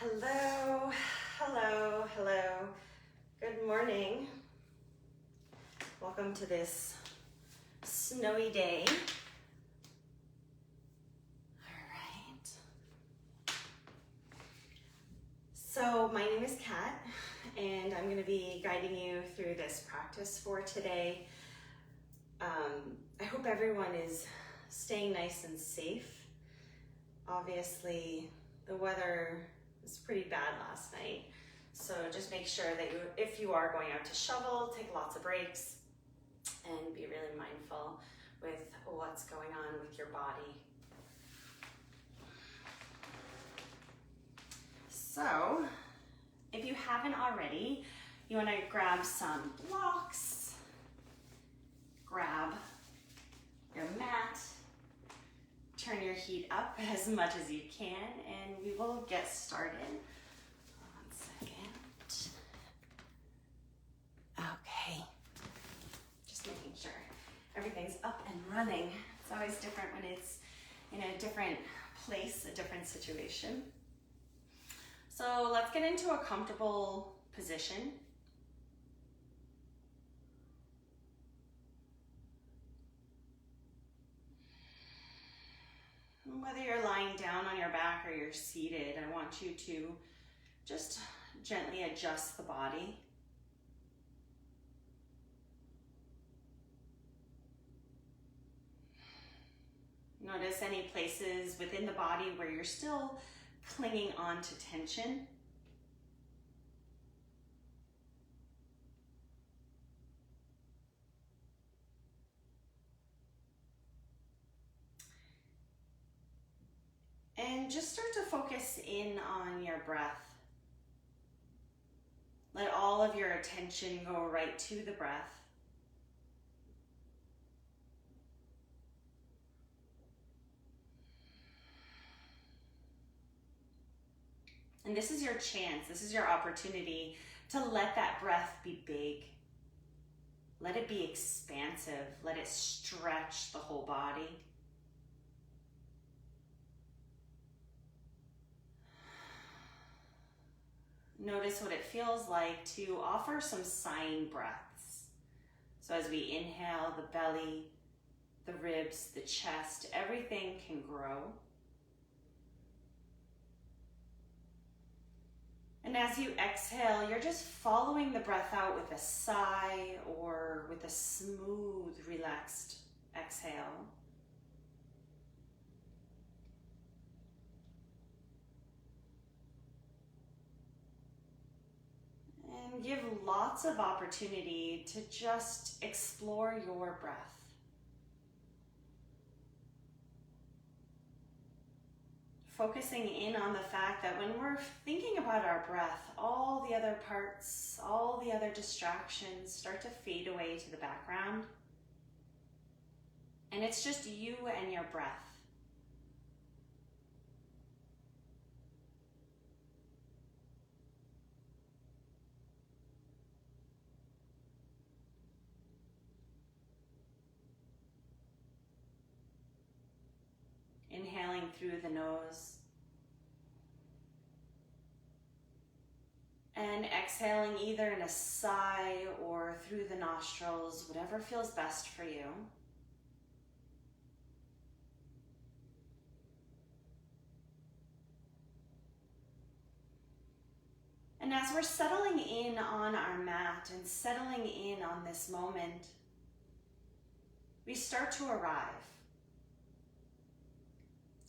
Hello, hello, hello. Good morning. Welcome to this snowy day. All right. So my name is Kat, and I'm going to be guiding you through this practice for today. I hope everyone is staying nice and safe. Obviously, the weather was pretty bad last night, so just make sure that if you are going out to shovel, take lots of breaks and be really mindful with what's going on with your body. So, if you haven't already, you want to grab some blocks, grab your mat, turn your heat up as much as you can, and we will get started. 1 second. Okay. Just making sure everything's up and running. It's always different when it's in a different place, a different situation. So let's get into a comfortable position. Whether you're lying down on your back or you're seated, I want you to just gently adjust the body. Notice any places within the body where you're still clinging on to tension. And just start to focus in on your breath. Let all of your attention go right to the breath. And this is your chance, this is your opportunity to let that breath be big. Let it be expansive. Let it stretch the whole body. Notice what it feels like to offer some sign breaths. So as we inhale, the belly, the ribs, the chest, everything can grow. And as you exhale, you're just following the breath out with a sigh or with a smooth, relaxed exhale. And give lots of opportunity to just explore your breath. Focusing in on the fact that when we're thinking about our breath, all the other parts, all the other distractions start to fade away to the background. And it's just you and your breath. Inhaling through the nose. And exhaling either in a sigh or through the nostrils, whatever feels best for you. And as we're settling in on our mat and settling in on this moment, we start to arrive.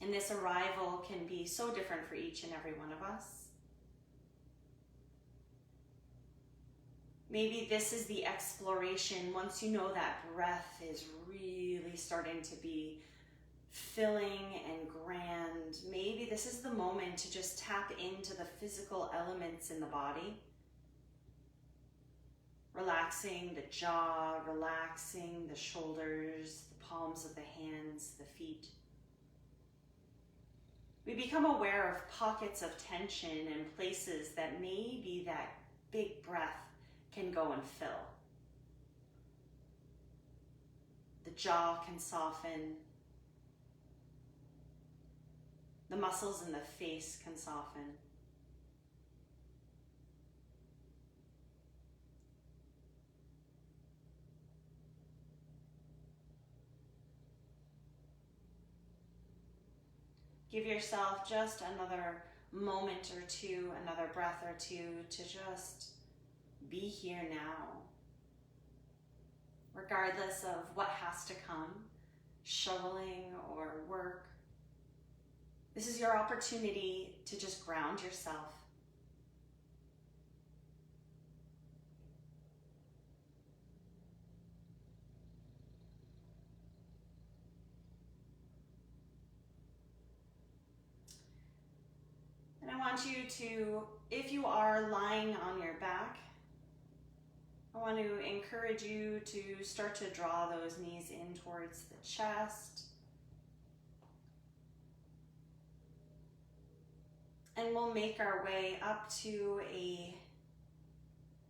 And this arrival can be so different for each and every one of us. Maybe this is the exploration once you know that breath is really starting to be filling and grand. Maybe this is the moment to just tap into the physical elements in the body. Relaxing the jaw, relaxing the shoulders, the palms of the hands, the feet. We become aware of pockets of tension and places that maybe that big breath can go and fill. The jaw can soften. The muscles in the face can soften. Give yourself just another moment or two, another breath or two to just be here now. Regardless of what has to come, shoveling or work, this is your opportunity to just ground yourself. And I want you to, if you are lying on your back, I want to encourage you to start to draw those knees in towards the chest. And we'll make our way up to a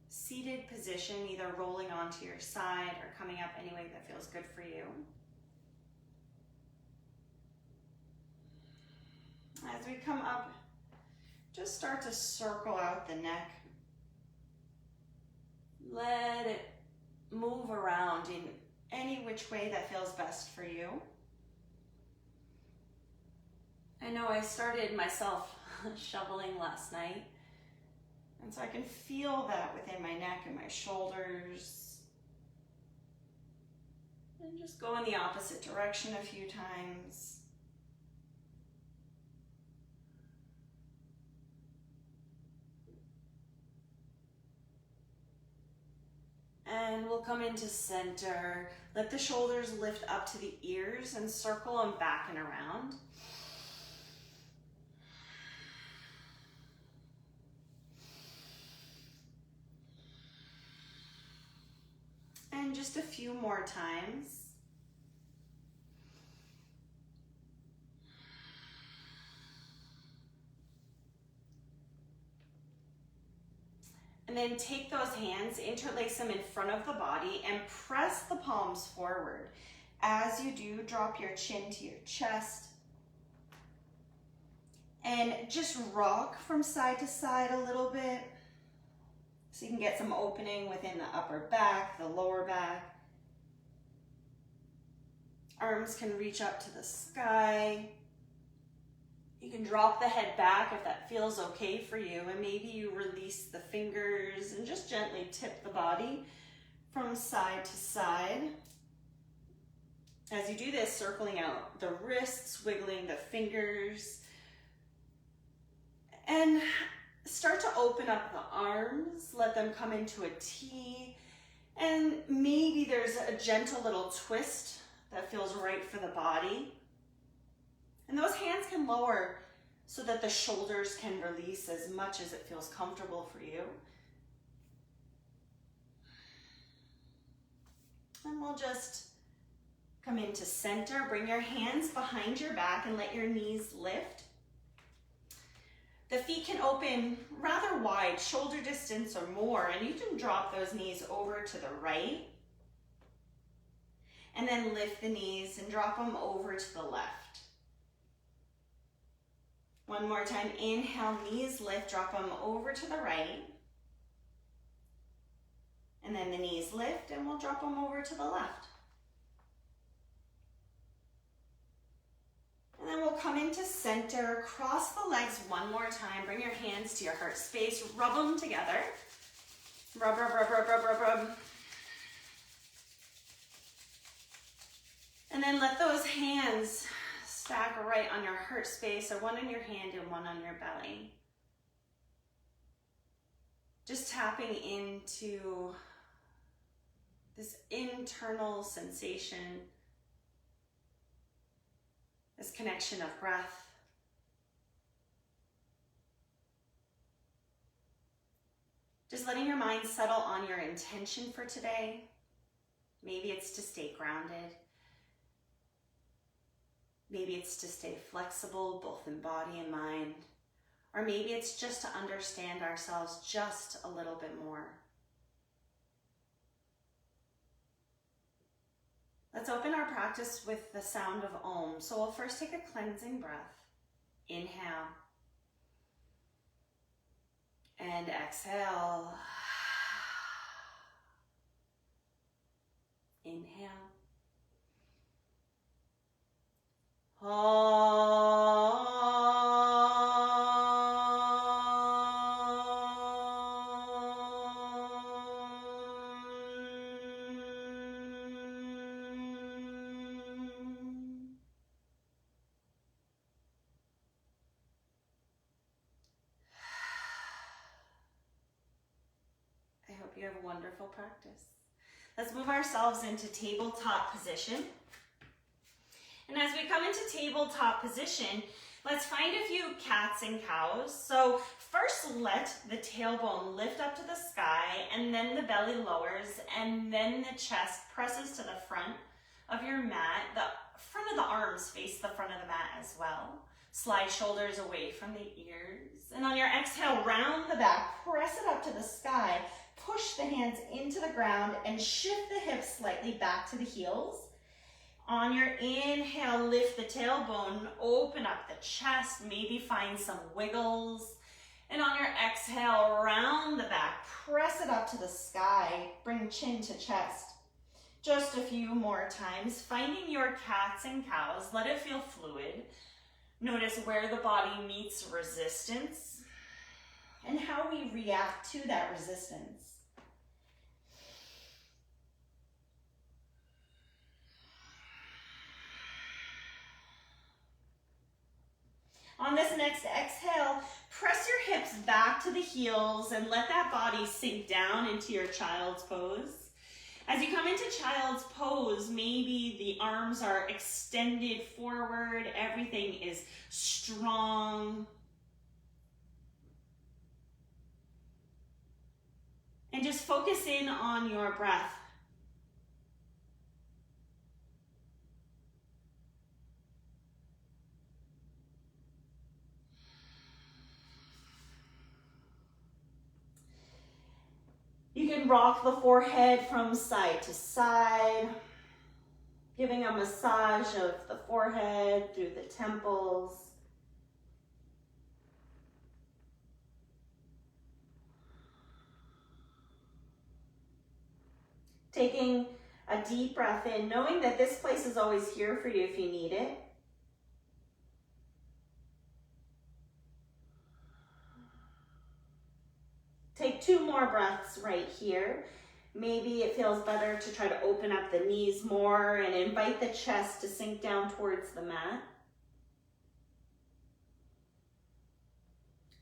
seated position, either rolling onto your side or coming up any way that feels good for you. As we come up, just start to circle out the neck. Let it move around in any which way that feels best for you. I know I started myself shoveling last night, and so I can feel that within my neck and my shoulders. And just go in the opposite direction a few times. And we'll come into center. Let the shoulders lift up to the ears and circle them back and around. And just a few more times. And then take those hands, interlace them in front of the body, and press the palms forward. As you do, drop your chin to your chest. And just rock from side to side a little bit, so you can get some opening within the upper back, the lower back. Arms can reach up to the sky. You can drop the head back if that feels okay for you, and maybe you release the fingers and just gently tip the body from side to side. As you do this, circling out the wrists, wiggling the fingers, and start to open up the arms, let them come into a T, and maybe there's a gentle little twist that feels right for the body. And those hands can lower so that the shoulders can release as much as it feels comfortable for you. And we'll just come into center, bring your hands behind your back and let your knees lift. The feet can open rather wide, shoulder distance or more, and you can drop those knees over to the right. And then lift the knees and drop them over to the left. One more time, inhale, knees lift, drop them over to the right. And then the knees lift and we'll drop them over to the left. And then we'll come into center, cross the legs one more time, bring your hands to your heart space, rub them together. Rub, rub, rub, rub, rub, rub, rub. And then let those hands stack right on your heart space, or one on your hand and one on your belly. Just tapping into this internal sensation, this connection of breath. Just letting your mind settle on your intention for today. Maybe it's to stay grounded. Maybe it's to stay flexible, both in body and mind. Or maybe it's just to understand ourselves just a little bit more. Let's open our practice with the sound of Om. So we'll first take a cleansing breath. Inhale. And exhale. Inhale. Om. you have a wonderful practice. Let's move ourselves into tabletop position. And as we come into tabletop position, let's find a few cats and cows. So first let the tailbone lift up to the sky, and then the belly lowers, and then the chest presses to the front of your mat. The front of the arms face the front of the mat as well. Slide shoulders away from the ears. And on your exhale, round the back, press it up to the sky, push the hands into the ground, and shift the hips slightly back to the heels. On your inhale, lift the tailbone, open up the chest, maybe find some wiggles. And on your exhale, round the back, press it up to the sky, bring chin to chest. Just a few more times, finding your cats and cows, let it feel fluid. Notice where the body meets resistance and how we react to that resistance. On this next exhale, press your hips back to the heels and let that body sink down into your child's pose. As you come into child's pose, maybe the arms are extended forward, everything is strong. And just focus in on your breath. You can rock the forehead from side to side, giving a massage of the forehead through the temples. Taking a deep breath in, knowing that this place is always here for you if you need it. Take 2 more breaths right here. Maybe it feels better to try to open up the knees more and invite the chest to sink down towards the mat.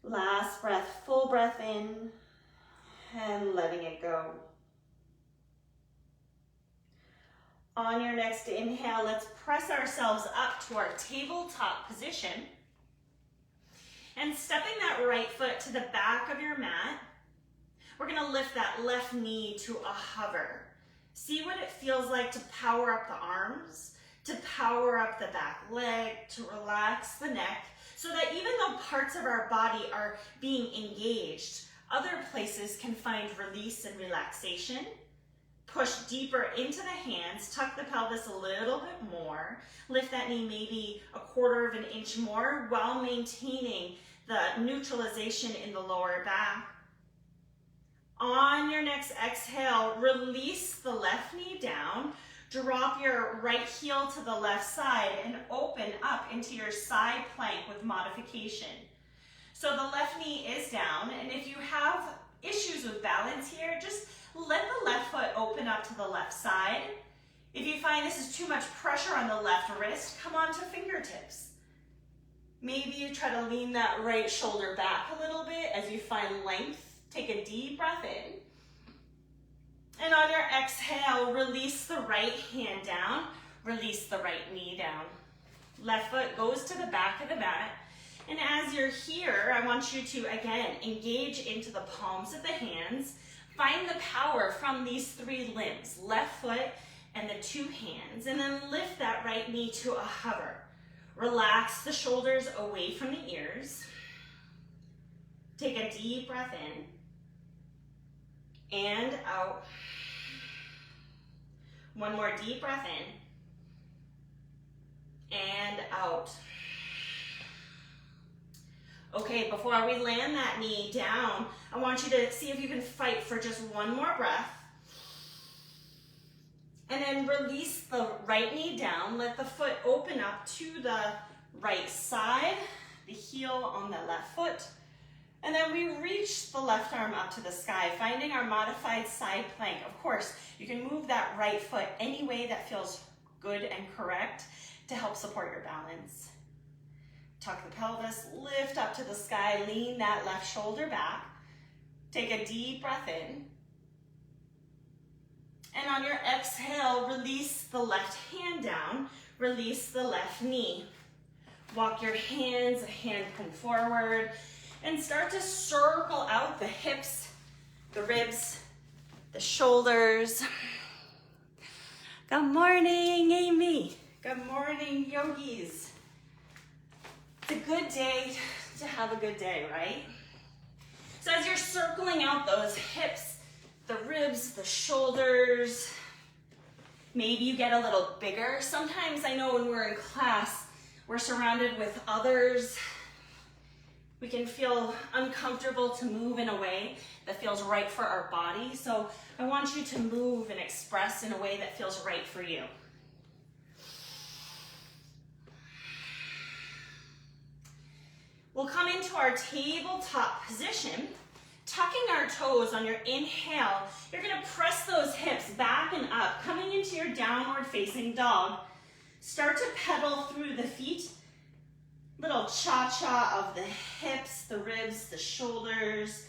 Last breath, full breath in and letting it go. On your next inhale, let's press ourselves up to our tabletop position. And stepping that right foot to the back of your mat, we're gonna lift that left knee to a hover. See what it feels like to power up the arms, to power up the back leg, to relax the neck, so that even though parts of our body are being engaged, other places can find release and relaxation. Push deeper into the hands, tuck the pelvis a little bit more, lift that knee maybe 1/4 of an inch more while maintaining the neutralization in the lower back. On your next exhale, release the left knee down, drop your right heel to the left side and open up into your side plank with modification. So the left knee is down, and if you have issues with balance here, just let the left foot open up to the left side. If you find this is too much pressure on the left wrist, come on to fingertips. Maybe you try to lean that right shoulder back a little bit as you find length. Take a deep breath in. And on your exhale, release the right hand down, release the right knee down. Left foot goes to the back of the mat. And as you're here, I want you to, again, engage into the palms of the hands. Find the power from these 3 limbs, left foot and the 2 hands, and then lift that right knee to a hover. Relax the shoulders away from the ears. Take a deep breath in and out. One more deep breath in and out. Okay, before we land that knee down, I want you to see if you can fight for just 1 more breath. And then release the right knee down. Let the foot open up to the right side, the heel on the left foot. And then we reach the left arm up to the sky, finding our modified side plank. Of course, you can move that right foot any way that feels good and correct to help support your balance. Tuck the pelvis, lift up to the sky, lean that left shoulder back. Take a deep breath in And on your exhale, release the left hand down, release the left knee. Walk your hands, a hand come forward, and start to circle out the hips, the ribs, the shoulders. Good morning, Amy. Good morning, yogis. It's a good day to have a good day, right? So as you're circling out those hips, the ribs, the shoulders, maybe you get a little bigger. Sometimes I know when we're in class, we're surrounded with others. We can feel uncomfortable to move in a way that feels right for our body. So I want you to move and express in a way that feels right for you. We'll come into our tabletop position, tucking our toes on your inhale. You're gonna press those hips back and up, coming into your downward facing dog. Start to pedal through the feet. Little cha-cha of the hips, the ribs, the shoulders,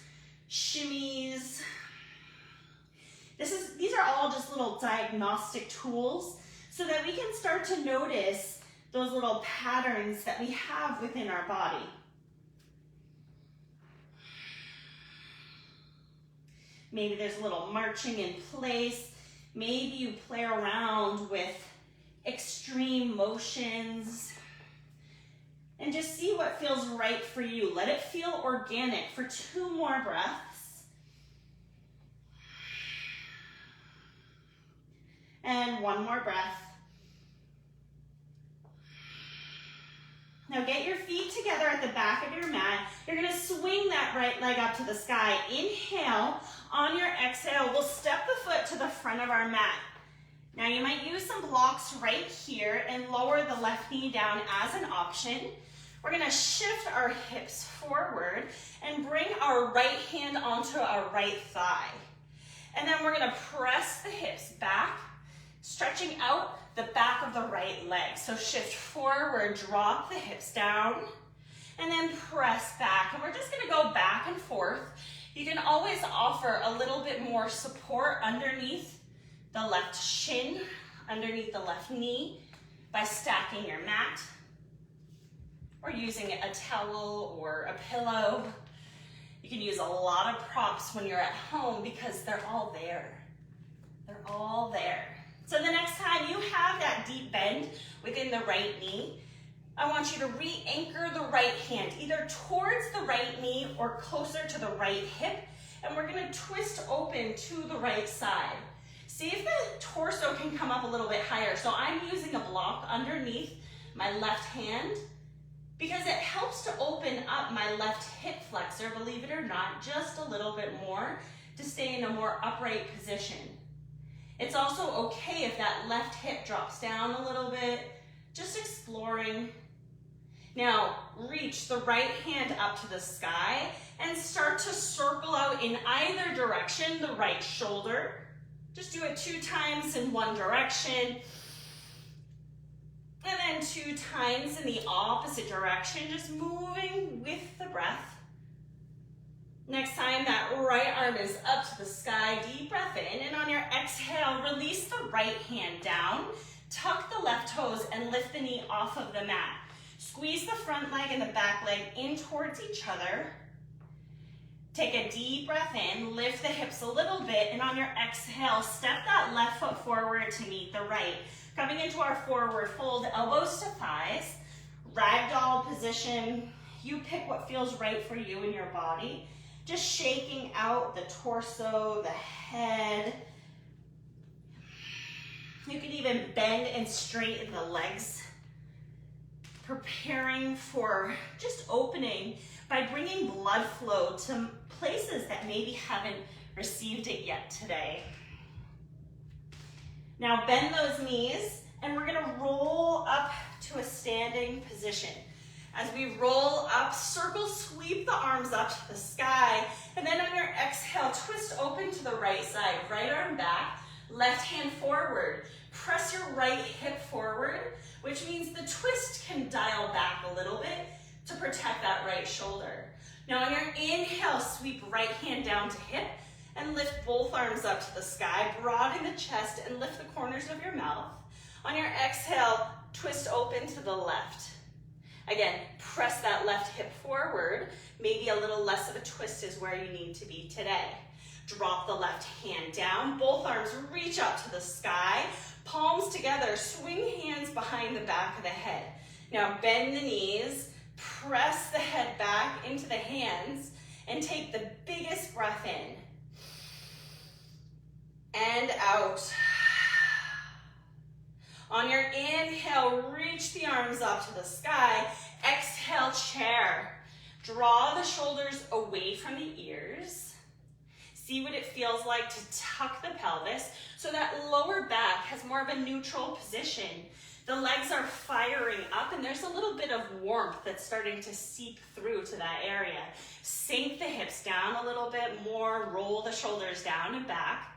shimmies. These are all just little diagnostic tools so that we can start to notice those little patterns that we have within our body. Maybe there's a little marching in place. Maybe you play around with extreme motions and just see what feels right for you. Let it feel organic for 2 more breaths. And 1 more breath. Now get your feet together at the back of your mat. You're gonna swing that right leg up to the sky. Inhale. On your exhale, we'll step the foot to the front of our mat. Now you might use some blocks right here and lower the left knee down as an option. We're gonna shift our hips forward and bring our right hand onto our right thigh. And then we're gonna press the hips back, stretching out the back of the right leg. So shift forward, drop the hips down, and then press back. And we're just gonna go back and forth. You can always offer a little bit more support underneath the left shin, underneath the left knee by stacking your mat or using a towel or a pillow. You can use a lot of props when you're at home because they're all there. They're all there. So the next time you have that deep bend within the right knee, I want you to re-anchor the right hand, either towards the right knee or closer to the right hip, and we're gonna twist open to the right side. See if the torso can come up a little bit higher. So I'm using a block underneath my left hand because it helps to open up my left hip flexor, believe it or not, just a little bit more to stay in a more upright position. It's also okay if that left hip drops down a little bit, just exploring. Now, reach the right hand up to the sky and start to circle out in either direction, the right shoulder. Just do it 2 times in one direction. And then 2 times in the opposite direction, just moving with the breath. Next time, that right arm is up to the sky, deep breath in, and on your exhale, release the right hand down, tuck the left toes, and lift the knee off of the mat. Squeeze the front leg and the back leg in towards each other. Take a deep breath in, lift the hips a little bit, and on your exhale, step that left foot forward to meet the right. Coming into our forward fold, elbows to thighs, ragdoll position. You pick what feels right for you in your body. Just shaking out the torso, the head. You can even bend and straighten the legs. Preparing for just opening by bringing blood flow to places that maybe haven't received it yet today. Now bend those knees and we're gonna roll up to a standing position. As we roll up, circle, sweep the arms up to the sky, and then on your exhale, twist open to the right side, right arm back, left hand forward. Press your right hip forward, which means the twist can dial back a little bit to protect that right shoulder. Now on your inhale, sweep right hand down to hip, And lift both arms up to the sky, broaden the chest and lift the corners of your mouth. On your exhale, twist open to the left. Again, press that left hip forward. Maybe a little less of a twist is where you need to be today. Drop the left hand down. Both arms reach up to the sky. Palms together. Swing hands behind the back of the head. Now bend the knees. Press the head back into the hands. And take the biggest breath in. And out. On your inhale, reach the arms up to the sky. Exhale, chair. Draw the shoulders away from the ears. See what it feels like to tuck the pelvis so that lower back has more of a neutral position. The legs are firing up and there's a little bit of warmth that's starting to seep through to that area. Sink the hips down a little bit more, roll the shoulders down and back.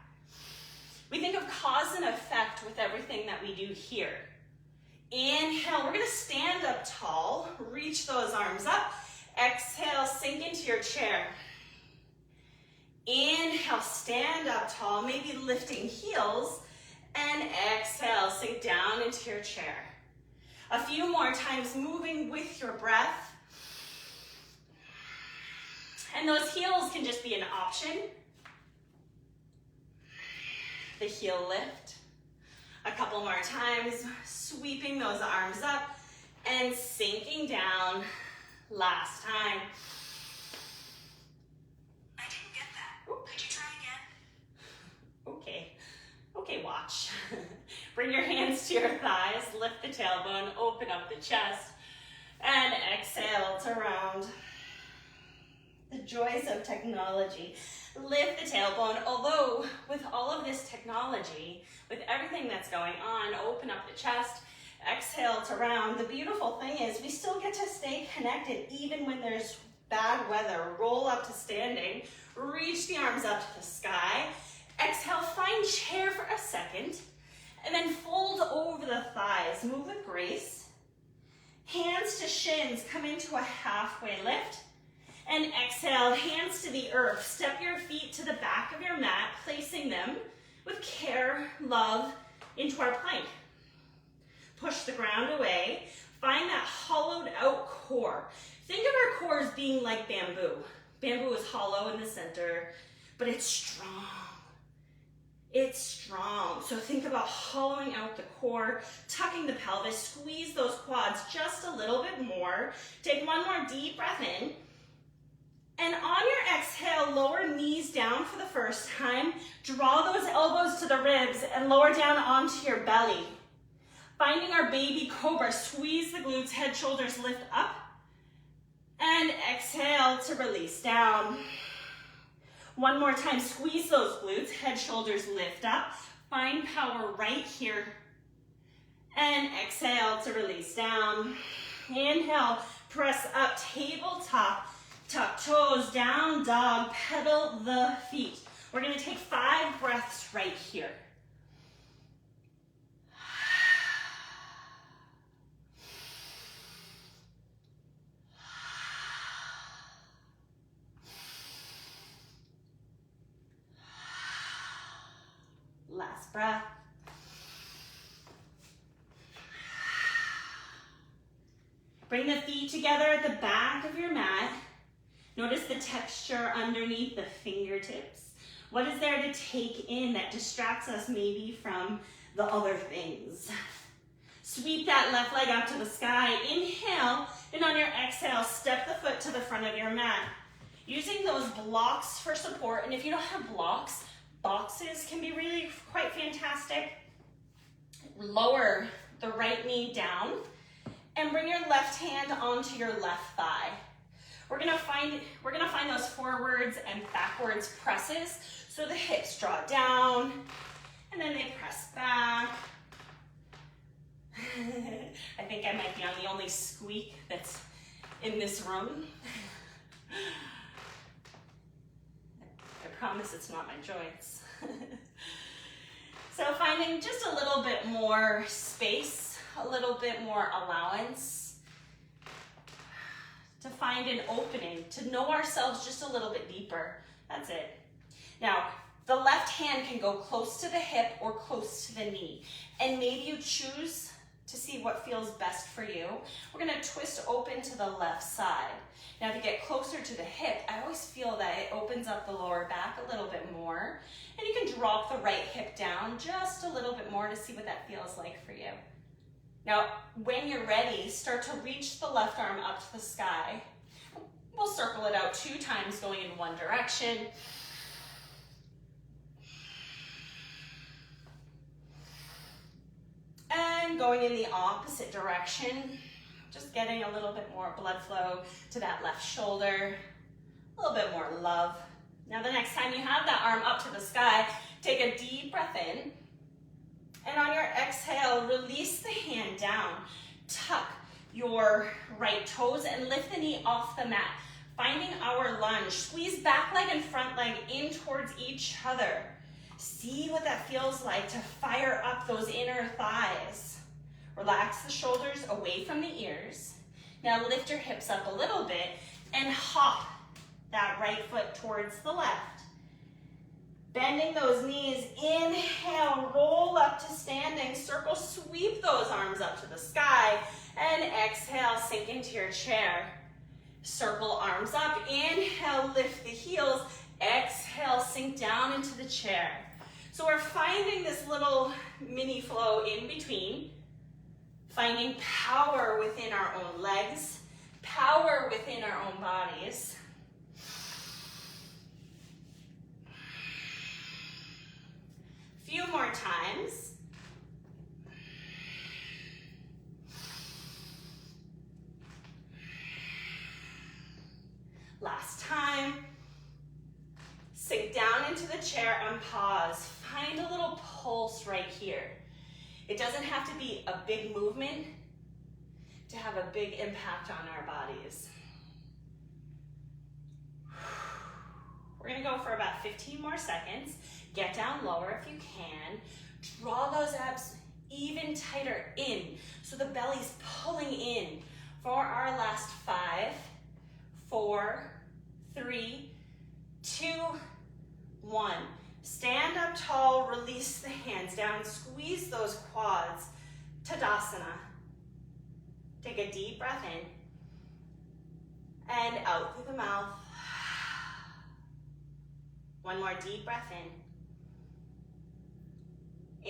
We think of cause and effect with everything that we do here. Inhale, we're gonna stand up tall, reach those arms up. Exhale, sink into your chair. Inhale, stand up tall, maybe lifting heels. And exhale, sink down into your chair. A few more times, moving with your breath. And those heels can just be an option. The heel lift. A couple more times, sweeping those arms up and sinking down. Last time. I didn't get that. Ooh. Could you try again? Okay, watch. Bring your hands to your thighs, lift the tailbone, open up the chest, and exhale to round. The joys of technology. Lift the tailbone, although with all of this technology, with everything that's going on, open up the chest, exhale to round. The beautiful thing is we still get to stay connected even when there's bad weather. Roll up to standing, reach the arms up to the sky. Exhale, find chair for a second, and then fold over the thighs. Move with grace. Hands to shins, come into a halfway lift. And exhale, hands to the earth. Step your feet to the back of your mat, placing them with care, love, into our plank. Push the ground away. Find that hollowed out core. Think of our core as being like bamboo. Bamboo is hollow in the center, but it's strong. It's strong. So think about hollowing out the core, tucking the pelvis, squeeze those quads just a little bit more. Take one more deep breath in. And on your exhale, lower knees down for the first time. Draw those elbows to the ribs and lower down onto your belly. Finding our baby cobra, squeeze the glutes, head, shoulders, lift up. And exhale to release down. One more time, squeeze those glutes, head, shoulders, lift up. Find power right here. And exhale to release down. Inhale, press up, tabletop. Tuck toes, down dog, pedal the feet. We're gonna take 5 breaths right here. Last breath. Bring the feet together at the back of your mat. Notice the texture underneath the fingertips. What is there to take in that distracts us maybe from the other things? Sweep that left leg up to the sky. Inhale, and on your exhale, step the foot to the front of your mat. Using those blocks for support, and if you don't have blocks, boxes can be really quite fantastic. Lower the right knee down, and bring your left hand onto your left thigh. We're gonna find those forwards and backwards presses. So the hips draw down and then they press back. I think I might be on the only squeak that's in this room. I promise it's not my joints. So finding just a little bit more space, a little bit more allowance, to find an opening, to know ourselves just a little bit deeper. That's it. Now, the left hand can go close to the hip or close to the knee. And maybe you choose to see what feels best for you. We're gonna twist open to the left side. Now, if you get closer to the hip, I always feel that it opens up the lower back a little bit more. And you can drop the right hip down just a little bit more to see what that feels like for you. Now, when you're ready, start to reach the left arm up to the sky. We'll circle it out 2 times going in one direction. And going in the opposite direction, just getting a little bit more blood flow to that left shoulder, a little bit more love. Now the next time you have that arm up to the sky, take a deep breath in, and on your exhale, release the hand down. Tuck your right toes and lift the knee off the mat. Finding our lunge, squeeze back leg and front leg in towards each other. See what that feels like to fire up those inner thighs. Relax the shoulders away from the ears. Now lift your hips up a little bit and hop that right foot towards the left. Bending those knees, inhale, roll up to standing, circle, sweep those arms up to the sky, and exhale, sink into your chair. Circle arms up, inhale, lift the heels, exhale, sink down into the chair. So we're finding this little mini flow in between, finding power within our own legs, power within our own bodies. Few more times. Last time. Sink down into the chair and pause. Find a little pulse right here. It doesn't have to be a big movement to have a big impact on our bodies. We're gonna go for about 15 more seconds. Get down lower if you can. Draw those abs even tighter in so the belly's pulling in for our last 5, 4, 3, 2, 1. Stand up tall, release the hands down, squeeze those quads. Tadasana. Take a deep breath in and out through the mouth. One more deep breath in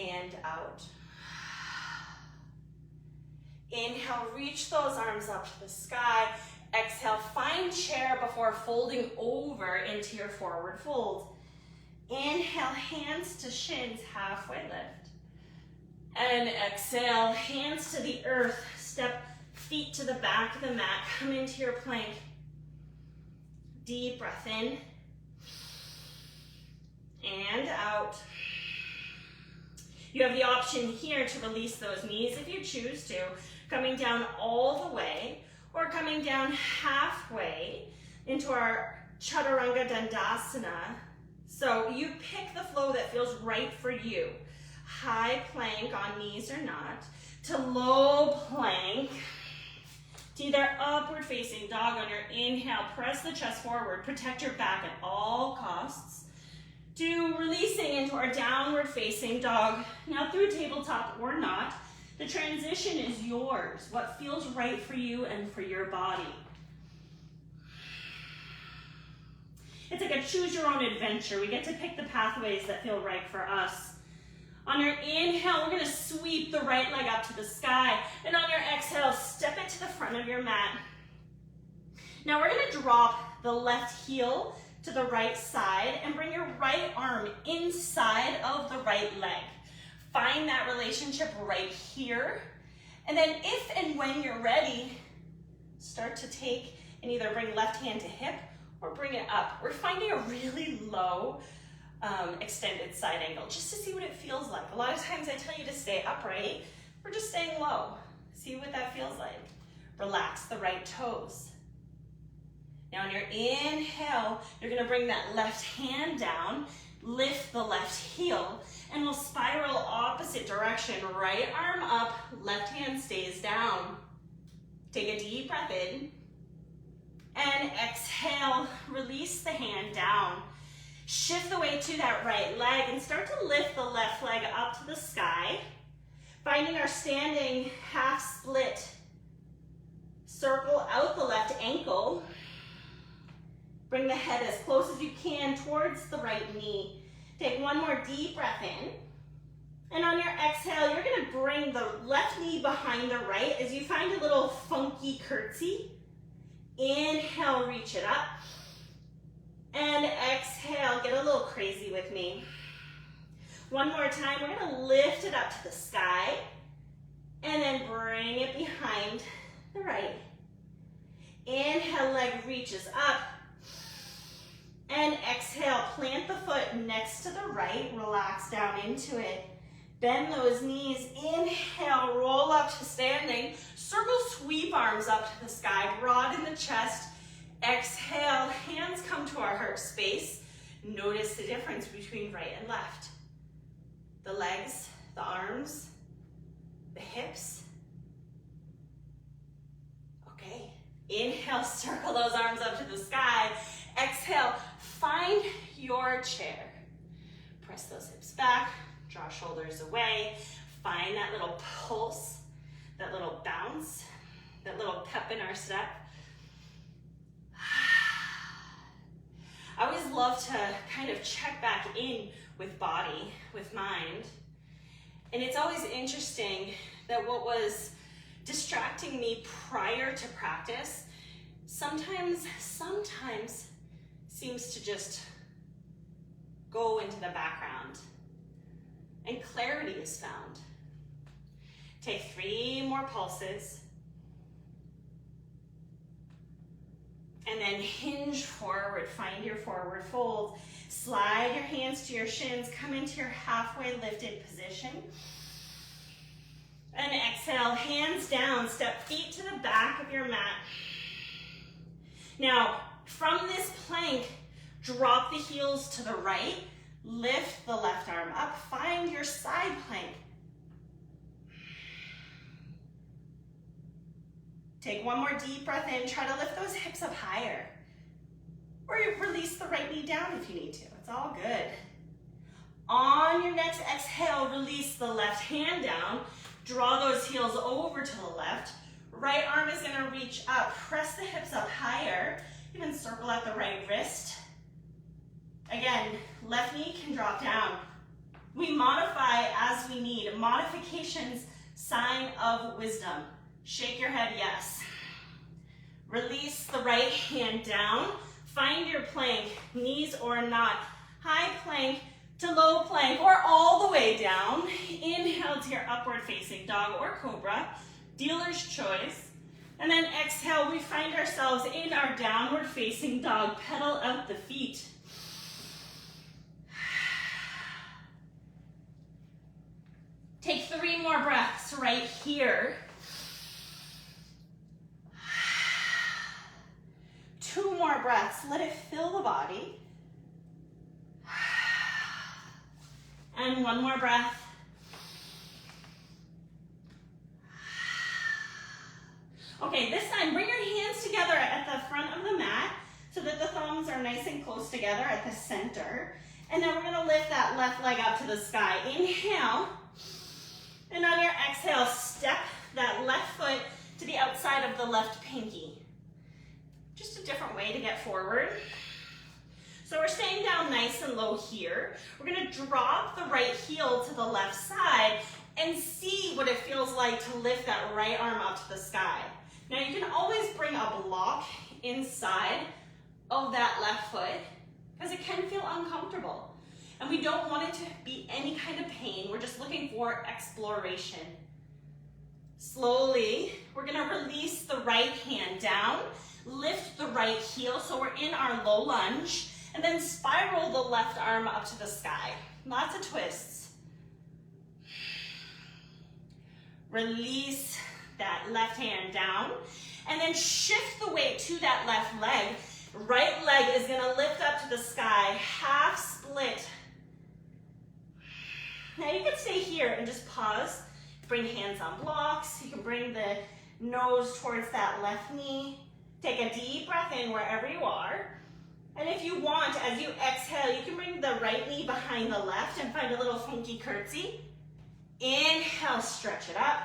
and out. Inhale, reach those arms up to the sky. Exhale, find chair before folding over into your forward fold. Inhale, hands to shins, halfway lift. And exhale, hands to the earth. Step feet to the back of the mat. Come into your plank. Deep breath in. And out. You have the option here to release those knees if you choose to, coming down all the way, or coming down halfway into our Chaturanga Dandasana. So you pick the flow that feels right for you. High plank on knees or not, to low plank, to either upward facing dog on your inhale, press the chest forward, protect your back at all costs, to releasing into our downward facing dog. Now through tabletop or not, the transition is yours, what feels right for you and for your body. It's like a choose your own adventure. We get to pick the pathways that feel right for us. On your inhale, we're gonna sweep the right leg up to the sky. And on your exhale, step it to the front of your mat. Now we're gonna drop the left heel to the right side and bring your right arm inside of the right leg. Find that relationship right here. And then if and when you're ready, start to take and either bring left hand to hip or bring it up. We're finding a really low extended side angle just to see what it feels like. A lot of times I tell you to stay upright. We're just staying low. See what that feels like. Relax the right toes. Now on your inhale, you're gonna bring that left hand down, lift the left heel, and we'll spiral opposite direction. Right arm up, left hand stays down. Take a deep breath in, and exhale, release the hand down. Shift the weight to that right leg and start to lift the left leg up to the sky. Finding our standing half split. Circle out the left ankle. Bring the head as close as you can towards the right knee. Take one more deep breath in. And on your exhale, you're gonna bring the left knee behind the right as you find a little funky curtsy. Inhale, reach it up. And exhale, get a little crazy with me. One more time, we're gonna lift it up to the sky. And then bring it behind the right. Inhale, leg reaches up. And exhale, plant the foot next to the right, relax down into it. Bend those knees, inhale, roll up to standing. Circle sweep arms up to the sky, broaden the chest. Exhale, hands come to our heart space. Notice the difference between right and left. The legs, the arms, the hips. Okay, inhale, circle those arms up to the sky. Exhale, find your chair. Press those hips back, draw shoulders away. Find that little pulse, that little bounce, that little pep in our step. I always love to kind of check back in with body, with mind. And it's always interesting that what was distracting me prior to practice sometimes seems to just go into the background and clarity is found. Take 3 more pulses. And then hinge forward, find your forward fold. Slide your hands to your shins, come into your halfway lifted position. And exhale, hands down, step feet to the back of your mat. Now, from this plank, drop the heels to the right, lift the left arm up, find your side plank. Take one more deep breath in, try to lift those hips up higher. Or you release the right knee down if you need to, it's all good. On your next exhale, release the left hand down, draw those heels over to the left. Right arm is gonna reach up, press the hips up higher, even circle out the right wrist. Again, left knee can drop down. We modify as we need. Modifications, sign of wisdom. Shake your head, yes. Release the right hand down. Find your plank, knees or not. High plank to low plank or all the way down. Inhale to your upward facing dog or cobra. Dealer's choice. And then exhale, we find ourselves in our downward facing dog. Pedal out the feet. Take 3 more breaths right here. 2 more breaths, let it fill the body. And 1 more breath. Okay, this time bring your hands together at the front of the mat so that the thumbs are nice and close together at the center. And then we're gonna lift that left leg up to the sky. Inhale. And on your exhale, step that left foot to the outside of the left pinky. Just a different way to get forward. So we're staying down nice and low here. We're gonna drop the right heel to the left side and see what it feels like to lift that right arm up to the sky. Now you can always bring a block inside of that left foot because it can feel uncomfortable. And we don't want it to be any kind of pain. We're just looking for exploration. Slowly, we're gonna release the right hand down, lift the right heel so we're in our low lunge, and then spiral the left arm up to the sky. Lots of twists. Release that left hand down, and then shift the weight to that left leg. Right leg is gonna lift up to the sky, half split. Now you can stay here and just pause. Bring hands on blocks. You can bring the nose towards that left knee. Take a deep breath in wherever you are. And if you want, as you exhale, you can bring the right knee behind the left and find a little funky curtsy. Inhale, stretch it up.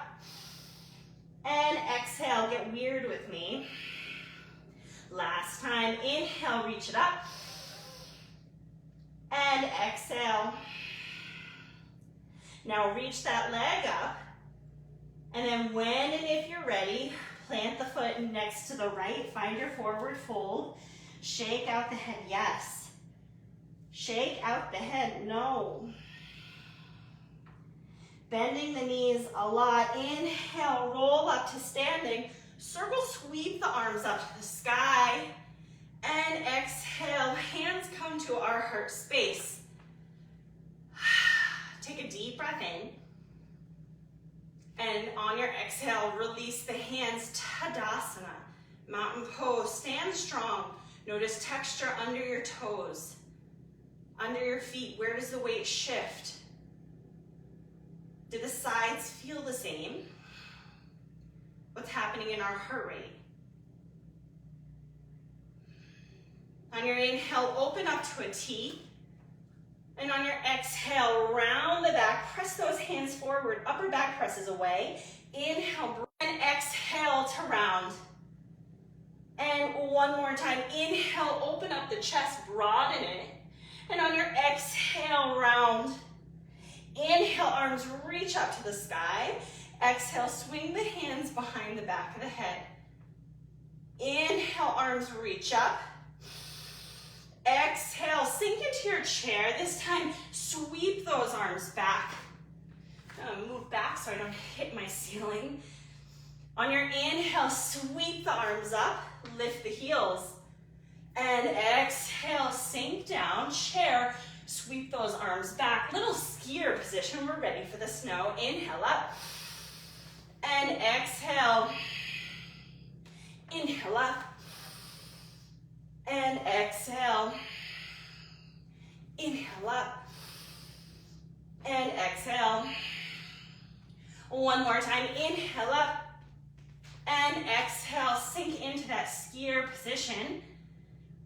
And exhale, get weird with me. Last time, inhale, reach it up. And exhale. Now reach that leg up. And then when and if you're ready, plant the foot next to the right. Find your forward fold. Shake out the head, yes. Shake out the head, no. Bending the knees a lot. Inhale, roll up to standing. Circle, sweep the arms up to the sky. And exhale, hands come to our heart space. Take a deep breath in. And on your exhale, release the hands, Tadasana. Mountain pose, stand strong. Notice texture under your toes, under your feet. Where does the weight shift? Do the sides feel the same? What's happening in our heart rate? On your inhale, open up to a T. And on your exhale, round the back, press those hands forward, upper back presses away. Inhale, and exhale to round. And one more time, inhale, open up the chest, broaden it. And on your exhale, round. Inhale, arms reach up to the sky. Exhale, swing the hands behind the back of the head. Inhale, arms reach up. Exhale, sink into your chair. This time, sweep those arms back. Move back so I don't hit my ceiling. On your inhale, sweep the arms up, lift the heels. And exhale, sink down, chair, sweep those arms back. Little skier position, we're ready for the snow. Inhale up. And exhale. Inhale up. And exhale. Inhale up. And exhale. One more time, inhale up. And exhale, sink into that skier position.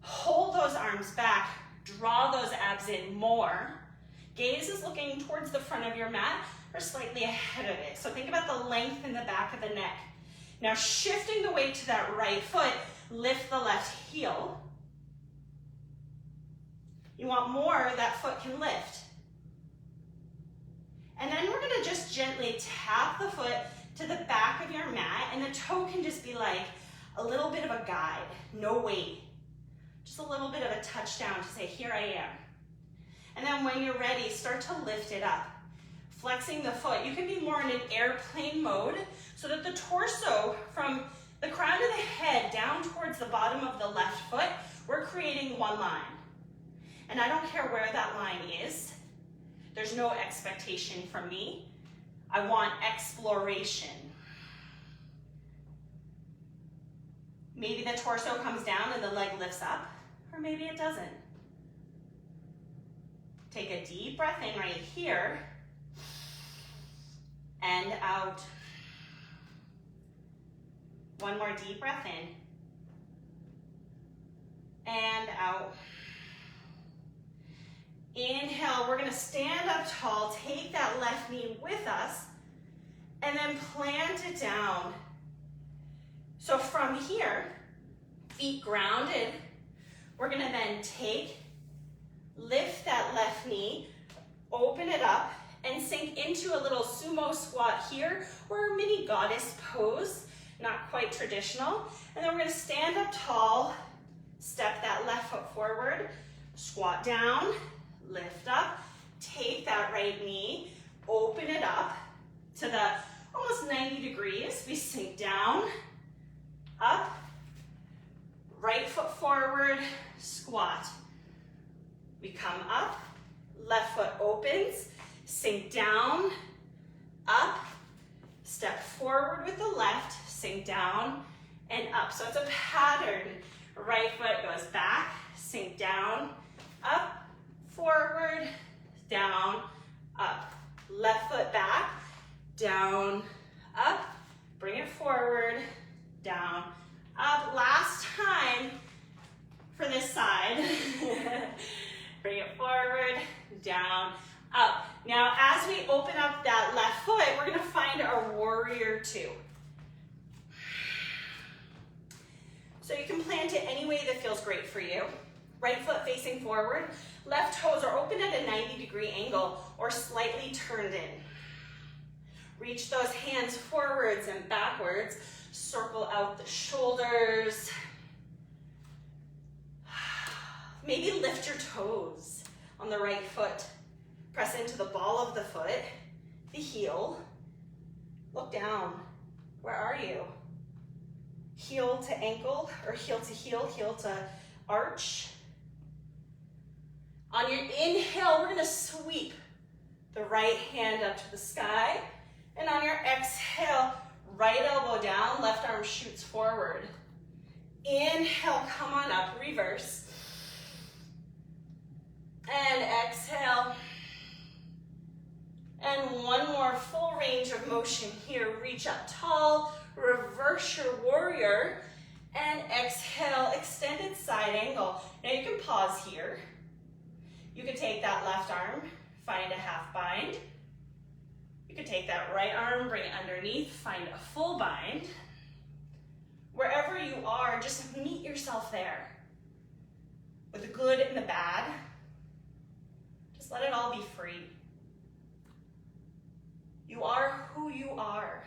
Hold those arms back. Draw those abs in more. Gaze is looking towards the front of your mat or slightly ahead of it. So think about the length in the back of the neck. Now shifting the weight to that right foot, lift the left heel. You want more, that foot can lift. And then we're gonna just gently tap the foot to the back of your mat, and the toe can just be like a little bit of a guide, no weight. Just a little bit of a touchdown to say, here I am. And then when you're ready, start to lift it up. Flexing the foot, you can be more in an airplane mode so that the torso from the crown of the head down towards the bottom of the left foot, we're creating one line. And I don't care where that line is. There's no expectation from me. I want exploration. Maybe the torso comes down and the leg lifts up, or maybe it doesn't. Take a deep breath in right here, and out. One more deep breath in, and out. Inhale, we're gonna stand up tall, take that left knee with us, and then plant it down. So from here, feet grounded, we're gonna then lift that left knee, open it up, and sink into a little sumo squat here, or a mini goddess pose, not quite traditional. And then we're gonna stand up tall, step that left foot forward, squat down, lift up, take that right knee, open it up to the almost 90 degrees. We sink down, up, right foot forward, squat. We come up, left foot opens, sink down, up, step forward with the left, sink down, and up. So it's a pattern. Right foot goes back, sink down, up, forward, down, up. Left foot back, down, up. Bring it forward, down, up. Last time for this side. down, up. Now, as we open up that left foot, we're gonna find our warrior two. So you can plant it any way that feels great for you. Right foot facing forward, left toes are open at a 90-degree angle or slightly turned in. Reach those hands forwards and backwards. Circle out the shoulders. Maybe lift your toes on the right foot. Press into the ball of the foot, the heel. Look down. Where are you? Heel to ankle or heel to heel, heel to arch. On your inhale, we're gonna sweep the right hand up to the sky. And on your exhale, right elbow down, left arm shoots forward. Inhale, come on up, reverse. And exhale. And one more full range of motion here. Reach up tall, reverse your warrior, and exhale, extended side angle. Now you can pause here. You can take that left arm, find a half bind. You can take that right arm, bring it underneath, find a full bind. Wherever you are, just meet yourself there. With the good and the bad, just let it all be free. You are who you are.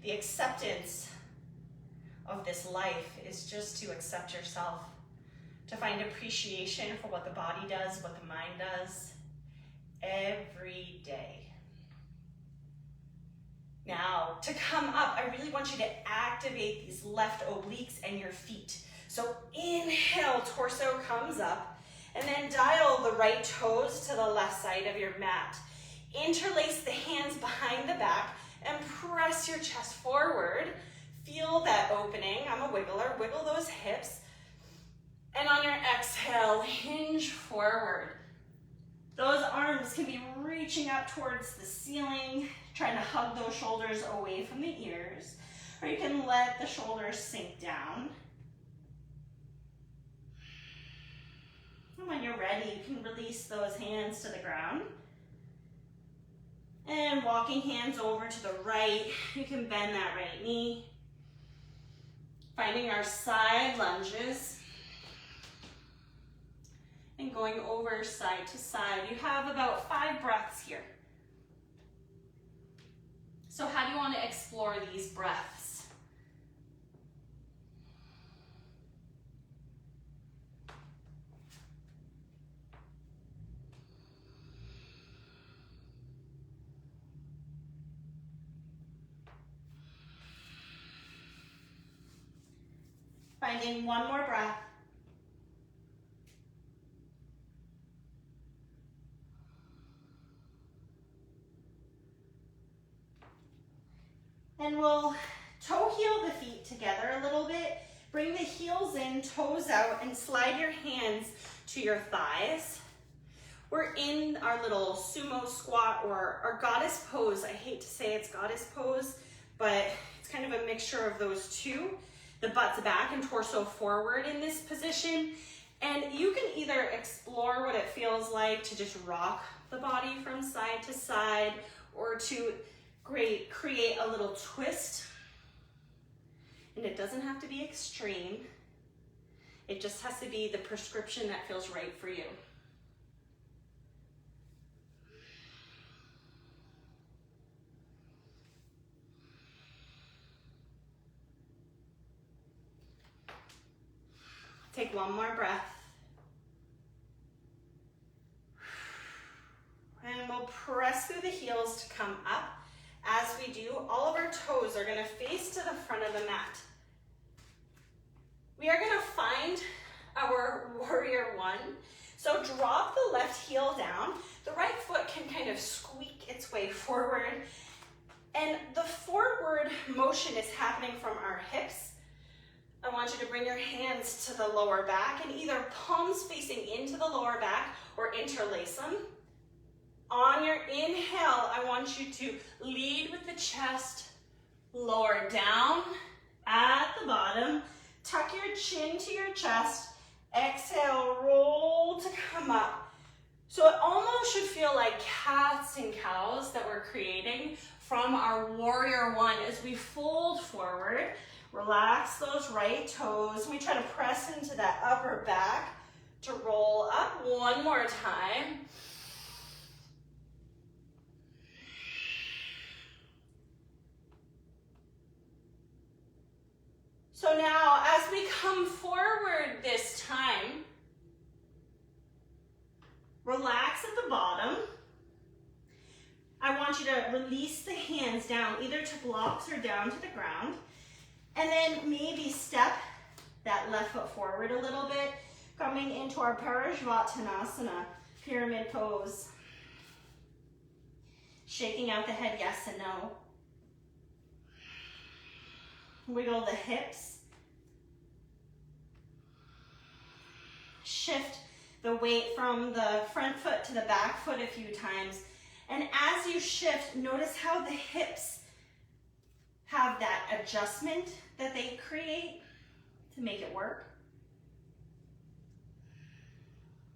The acceptance of this life is just to accept yourself, to find appreciation for what the body does, what the mind does, every day. Now, to come up, I really want you to activate these left obliques and your feet. So inhale, torso comes up, and then dial the right toes to the left side of your mat. Interlace the hands behind the back and press your chest forward. Feel that opening. I'm a wiggler. Wiggle those hips. And on your exhale, hinge forward. Those arms can be reaching up towards the ceiling, trying to hug those shoulders away from the ears, or you can let the shoulders sink down. And when you're ready, you can release those hands to the ground. And walking hands over to the right, you can bend that right knee. Finding our side lunges. And going over side to side. You have about 5 breaths here. So how do you want to explore these breaths? Finding one more breath. And we'll toe heel the feet together a little bit. Bring the heels in, toes out, and slide your hands to your thighs. We're in our little sumo squat or our goddess pose. I hate to say it's goddess pose, but it's kind of a mixture of those two. The butt's back and torso forward in this position. And you can either explore what it feels like to just rock the body from side to side, or to create a little twist. And it doesn't have to be extreme. It just has to be the prescription that feels right for you. Take one more breath. And we'll press through the heels to come up. As we do, all of our toes are gonna face to the front of the mat. We are gonna find our warrior one. So drop the left heel down. The right foot can kind of squeak its way forward. And the forward motion is happening from our hips. I want you to bring your hands to the lower back and either palms facing into the lower back or interlace them. On your inhale, I want you to lead with the chest, lower down at the bottom, tuck your chin to your chest, Exhale, roll to come up. So it almost should feel like cats and cows that we're creating from our warrior one as we fold forward. Relax those right toes. We try to press into that upper back to roll up. One more time. So now as we come forward this time, relax at the bottom. I want you to release the hands down, either to blocks or down to the ground. And then maybe step that left foot forward a little bit, coming into our Parashvatanasana, pyramid pose. Shaking out the head, yes and no. Wiggle the hips. Shift the weight from the front foot to the back foot a few times. And as you shift, notice how the hips have that adjustment that they create to make it work.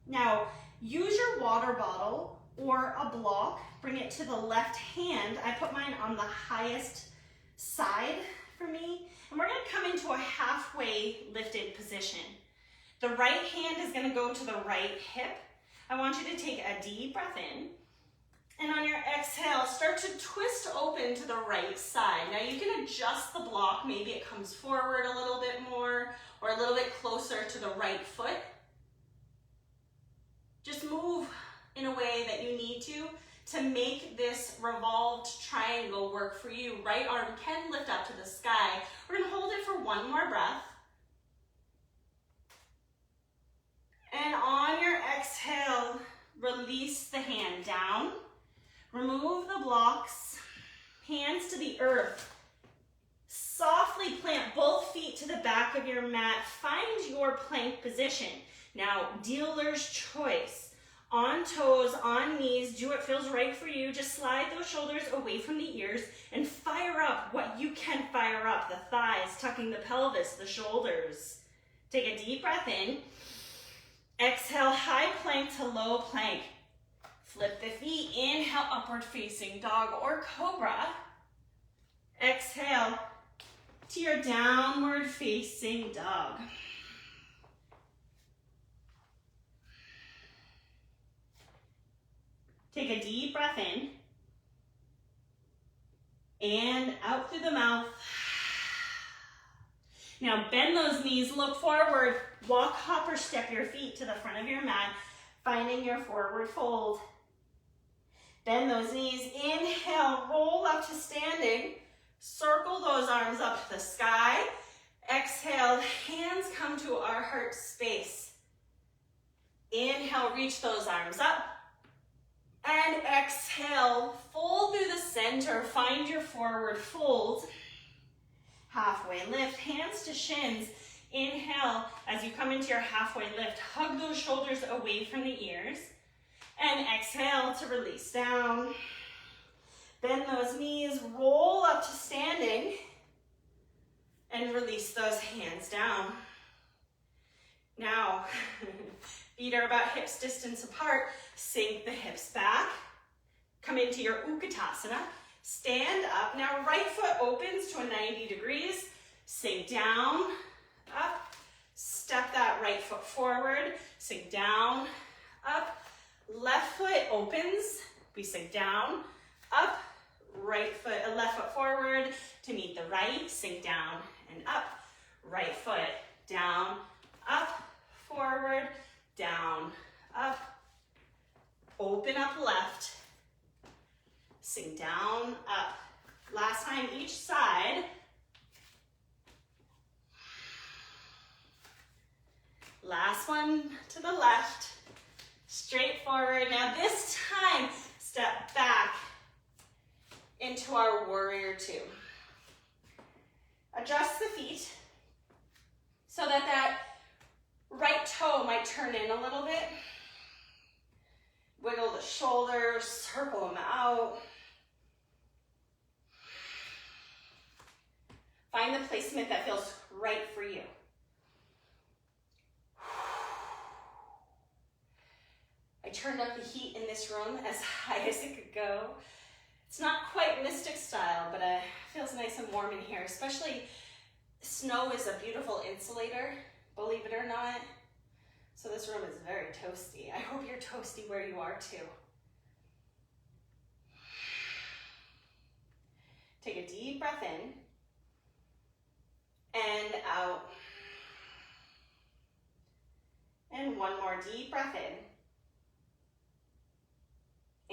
Now, use your water bottle or a block. Bring it to the left hand. I put mine on the highest side for me. And we're going to come into a halfway lifted position. The right hand is going to go to the right hip. I want you to take a deep breath in. And on your exhale, start to twist open to the right side. Now you can adjust the block. Maybe it comes forward a little bit more or a little bit closer to the right foot. Just move in a way that you need to make this revolved triangle work for you. Right arm can lift up to the sky. We're going to hold it for one more breath. And on your exhale, release the hand down. Remove the blocks, hands to the earth. Softly plant both feet to the back of your mat. Find your plank position. Now, dealer's choice. On toes, on knees, do what feels right for you. Just slide those shoulders away from the ears and fire up what you can fire up. The thighs, tucking the pelvis, the shoulders. Take a deep breath in. Exhale, high plank to low plank. Flip the feet, inhale, upward facing dog or cobra. Exhale to your downward facing dog. Take a deep breath in and out through the mouth. Now bend those knees, look forward, walk, hop, or step your feet to the front of your mat, finding your forward fold. Bend those knees, inhale, roll up to standing, circle those arms up to the sky. Exhale, hands come to our heart space. Inhale, reach those arms up. And exhale, fold through the center, find your forward fold. Halfway lift, hands to shins. Inhale, as you come into your halfway lift, hug those shoulders away from the ears. And exhale to release down. Bend those knees, roll up to standing. And release those hands down. Now, feet are about hips distance apart. Sink the hips back. Come into your Utkatasana. Stand up. Now right foot opens to a 90 degrees. Sink down, up. Step that right foot forward. Sink down, up. Left foot opens. We sink down, up. Left foot forward to meet the right. Sink down and up. Right foot down, up, forward, down, up. Open up left. Sink down, up. Last time each side. Last one to the left. Straight forward. Now this time, step back into our warrior two. Adjust the feet so that that right toe might turn in a little bit. Wiggle the shoulders, circle them out. Find the placement that feels right for you. turned up the heat in this room as high as it could go. It's not quite mystic style, but it feels nice and warm in here, especially snow is a beautiful insulator, believe it or not. So this room is very toasty. I hope you're toasty where you are too. Take a deep breath in and out. And one more deep breath in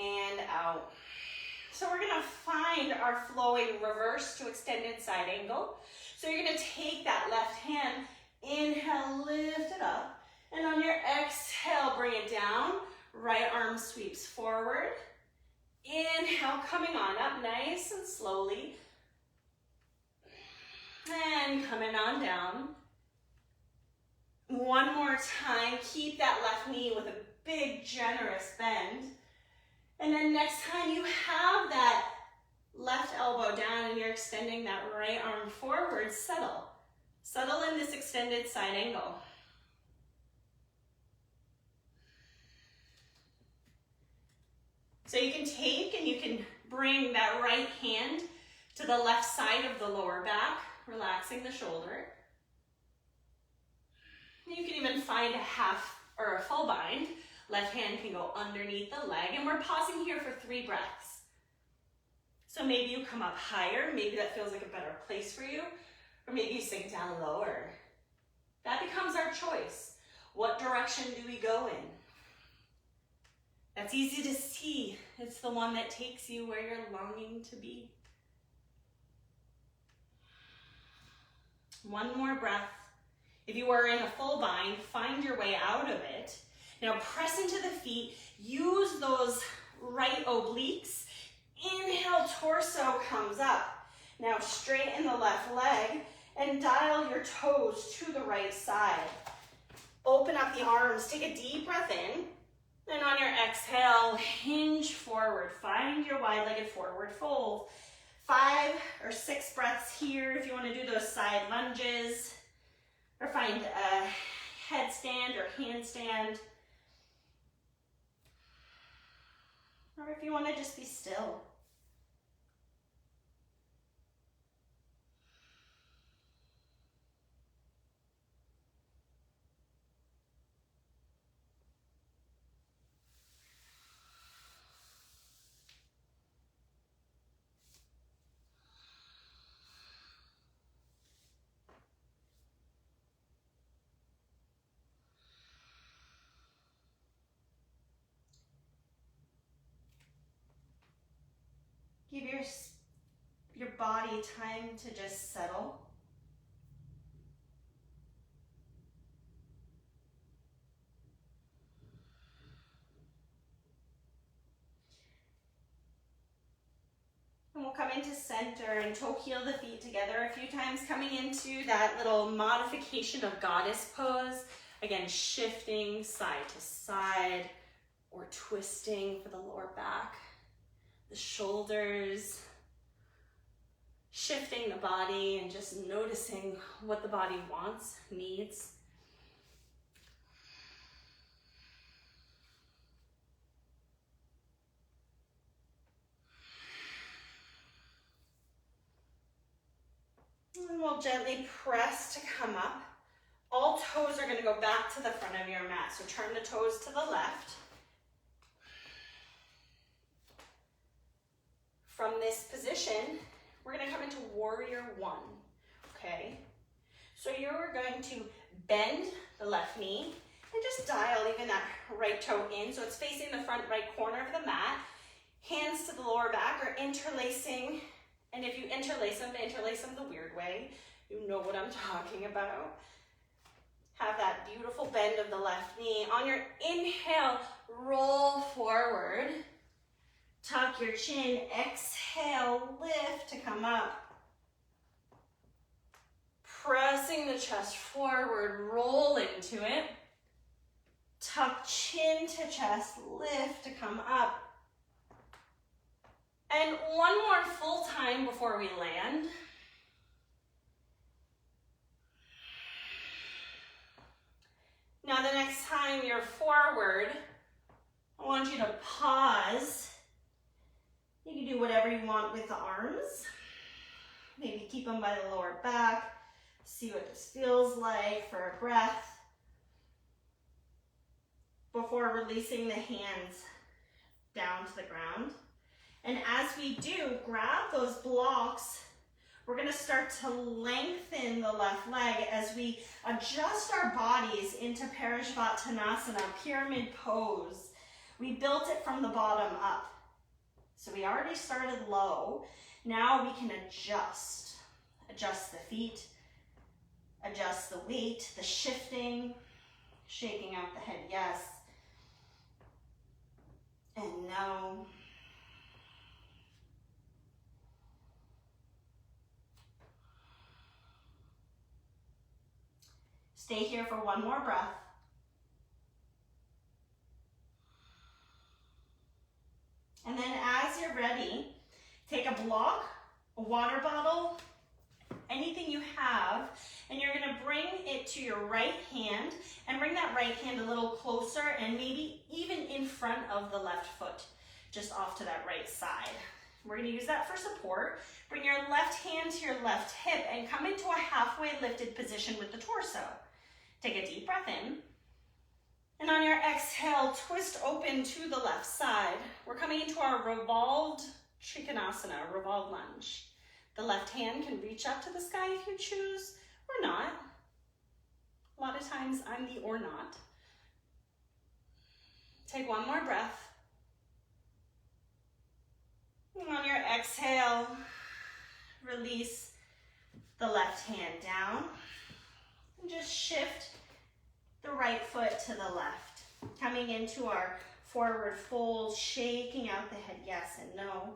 and out. So we're gonna find our flowing reverse to extended side angle. So you're gonna take that left hand, inhale, lift it up, and on your exhale, bring it down. Right arm sweeps forward. Inhale, coming on up nice and slowly. And coming on down. One more time, keep that left knee with a big, generous bend. And then next time you have that left elbow down and you're extending that right arm forward, settle. Settle in this extended side angle. So you can take and you can bring that right hand to the left side of the lower back, relaxing the shoulder. You can even find a half or a full bind. Left hand can go underneath the leg, and we're pausing here for 3 breaths. So maybe you come up higher, maybe that feels like a better place for you, or maybe you sink down lower. That becomes our choice. What direction do we go in? That's easy to see. It's the one that takes you where you're longing to be. One more breath. If you are in a full bind, find your way out of it. Now press into the feet. Use those right obliques. Inhale, torso comes up. Now straighten the left leg and dial your toes to the right side. Open up the arms. Take a deep breath in. And on your exhale, hinge forward. Find your wide-legged forward fold. 5 or 6 breaths here if you want to do those side lunges. Or find a headstand or handstand. Or if you want to just be still. Give your body time to just settle. And we'll come into center and toe heel the feet together a few times, coming into that little modification of goddess pose. Again, shifting side to side or twisting for the lower back. The shoulders, shifting the body and just noticing what the body wants, needs. And we'll gently press to come up. All toes are going to go back to the front of your mat. So turn the toes to the left. From this position, we're going to come into warrior 1, okay? So you're going to bend the left knee and just dial even that right toe in so it's facing the front right corner of the mat. Hands to the lower back or interlacing, and if you interlace them the weird way. You know what I'm talking about. Have that beautiful bend of the left knee. On your inhale, roll forward. Tuck your chin, exhale, lift to come up. Pressing the chest forward, roll into it. Tuck chin to chest, lift to come up. And one more full time before we land. Now the next time you're forward, I want you to pause. You can do whatever you want with the arms. Maybe keep them by the lower back. See what this feels like for a breath before releasing the hands down to the ground. And as we do, grab those blocks. We're going to start to lengthen the left leg as we adjust our bodies into Parashvattanasana, pyramid pose. We built it from the bottom up. So we already started low. Now we can adjust. Adjust the feet, adjust the weight, the shifting, shaking out the head, yes, and no. Stay here for one more breath. And then as you're ready, take a block, a water bottle, anything you have, and you're gonna bring it to your right hand and bring that right hand a little closer and maybe even in front of the left foot, just off to that right side. We're gonna use that for support. Bring your left hand to your left hip and come into a halfway lifted position with the torso. Take a deep breath in. And on your exhale, twist open to the left side. We're coming into our revolved Trikonasana, revolved lunge. The left hand can reach up to the sky if you choose, or not. A lot of times I'm the or not. Take one more breath. And on your exhale, release the left hand down. And just shift the right foot to the left. Coming into our forward fold, shaking out the head, yes and no.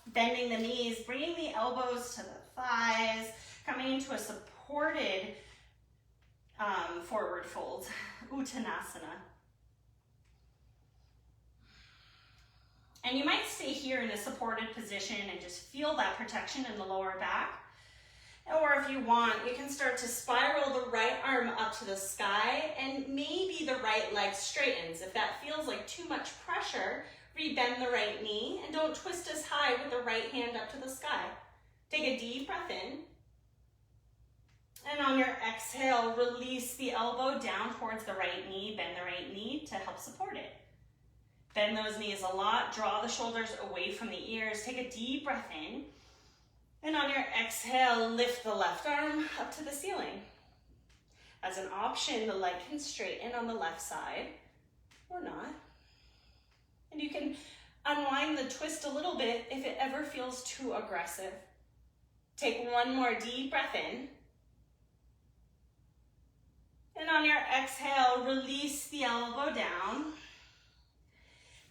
Bending the knees, bringing the elbows to the thighs, coming into a supported forward fold, Uttanasana. And you might stay here in a supported position and just feel that protection in the lower back. Or if you want, you can start to spiral the right arm up to the sky and maybe the right leg straightens. If that feels like too much pressure, rebend the right knee and don't twist as high with the right hand up to the sky. Take a deep breath in. And on your exhale, release the elbow down towards the right knee. Bend the right knee to help support it. Bend those knees a lot. Draw the shoulders away from the ears. Take a deep breath in. And on your exhale, lift the left arm up to the ceiling. As an option, the leg can straighten on the left side or not. And you can unwind the twist a little bit if it ever feels too aggressive. Take one more deep breath in. And on your exhale, release the elbow down.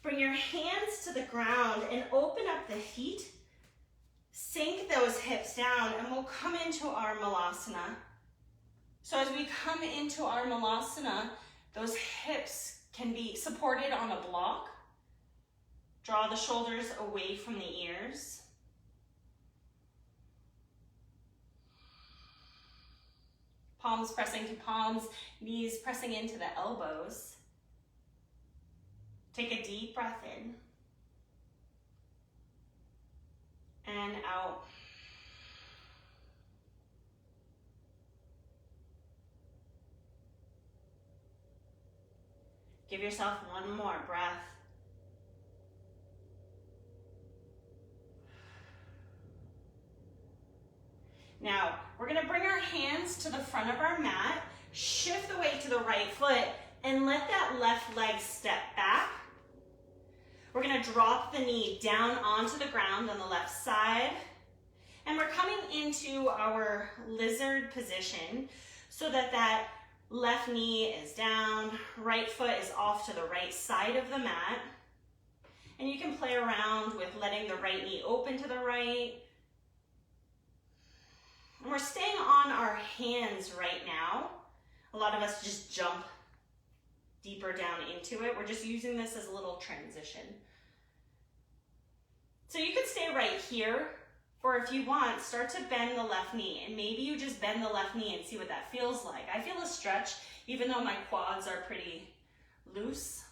Bring your hands to the ground and open up the feet. Sink those hips down and we'll come into our Malasana. So as we come into our Malasana, those hips can be supported on a block. Draw the shoulders away from the ears. Palms pressing to palms, knees pressing into the elbows. Take a deep breath in. And out. Give yourself one more breath. Now, we're gonna bring our hands to the front of our mat, shift the weight to the right foot, and let that left leg step back. We're gonna drop the knee down onto the ground on the left side. And we're coming into our lizard position so that that left knee is down, right foot is off to the right side of the mat. And you can play around with letting the right knee open to the right. And we're staying on our hands right now. A lot of us just jump deeper down into it. We're just using this as a little transition. So you could stay right here Or if you want, start to bend the left knee, and maybe you just bend the left knee and see what that feels like. I feel a stretch, even though my quads are pretty loose.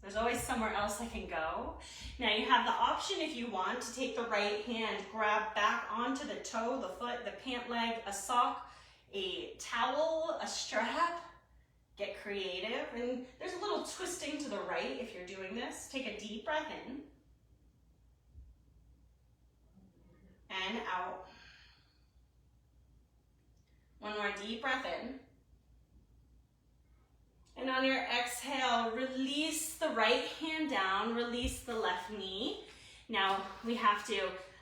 There's always somewhere else I can go. Now you have the option, if you want, to take the right hand, grab back onto the toe, the foot, the pant leg, a sock, a towel, a strap. Get creative. And there's a little twisting to the right if you're doing this. Take a deep breath in. And out. One more deep breath in. And on your exhale, release the right hand down, release the left knee. Now we have to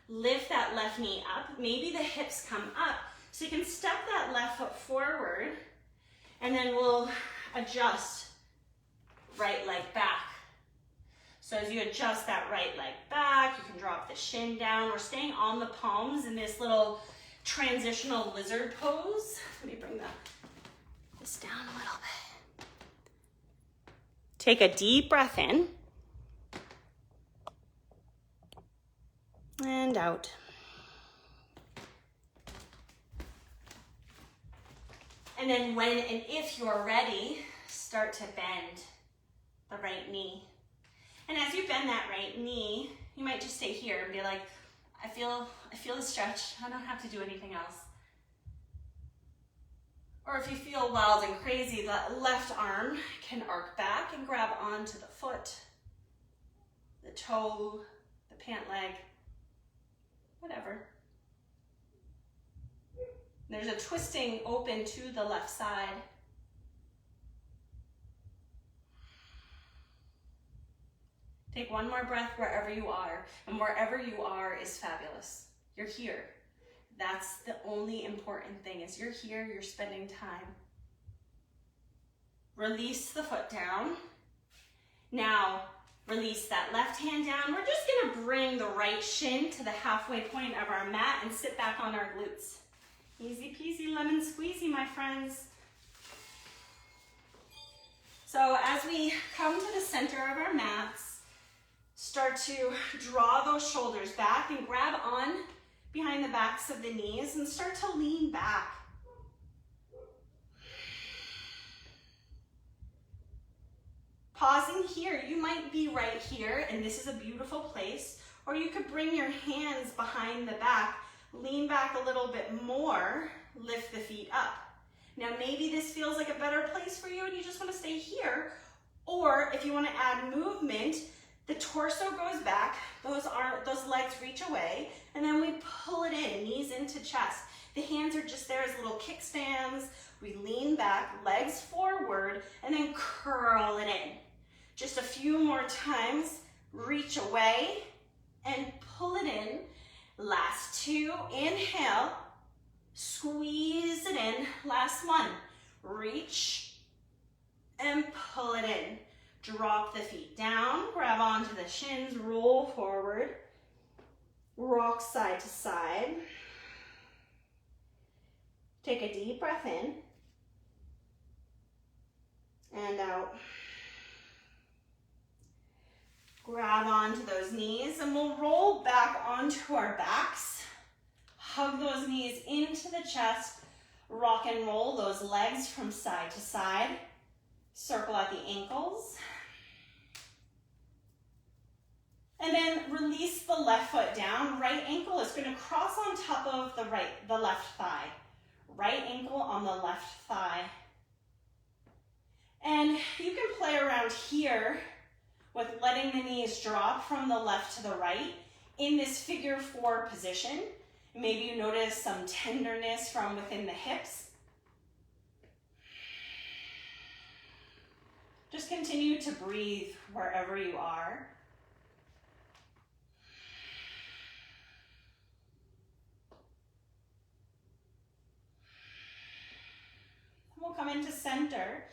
lift that left knee up. Maybe the hips come up, so you can step that left foot forward, and then we'll adjust right leg back. So as you adjust that right leg back, you can drop the shin down. We're staying on the palms in this little transitional lizard pose. Let me bring this down a little bit. Take a deep breath in. And out. And then when and if you're ready, start to bend the right knee. And as you bend that right knee, you might just stay here and be like, I feel a stretch. I don't have to do anything else. Or if you feel wild and crazy, that left arm can arc back and grab onto the foot, the toe, the pant leg, whatever. There's a twisting open to the left side. Take one more breath wherever you are, and wherever you are is fabulous. You're here. That's the only important thing, is you're here, you're spending time. Release the foot down. Now, release that left hand down. We're just gonna bring the right shin to the halfway point of our mat and sit back on our glutes. Easy peasy lemon squeezy, my friends. So as we come to the center of our mats, start to draw those shoulders back and grab on behind the backs of the knees and start to lean back. Pausing here, you might be right here, and this is a beautiful place, or you could bring your hands behind the back, lean back a little bit more, lift the feet up. Now maybe this feels like a better place for you and you just want to stay here, or if you want to add movement, the torso goes back, those legs reach away, and then we pull it in, knees into chest. The hands are just there as little kickstands. We lean back, legs forward, and then curl it in. Just a few more times, reach away and pull it in. Last two, inhale, squeeze it in. Last one, reach and pull it in. Drop the feet down, grab onto the shins, roll forward, rock side to side. Take a deep breath in and out. Grab onto those knees and we'll roll back onto our backs. Hug those knees into the chest, rock and roll those legs from side to side. Circle at the ankles. And then release the left foot down. Right ankle is going to cross on top of the left thigh. Right ankle on the left thigh. And you can play around here with letting the knees drop from the left to the right in this figure four position. Maybe you notice some tenderness from within the hips. Just continue to breathe wherever you are. We'll come into center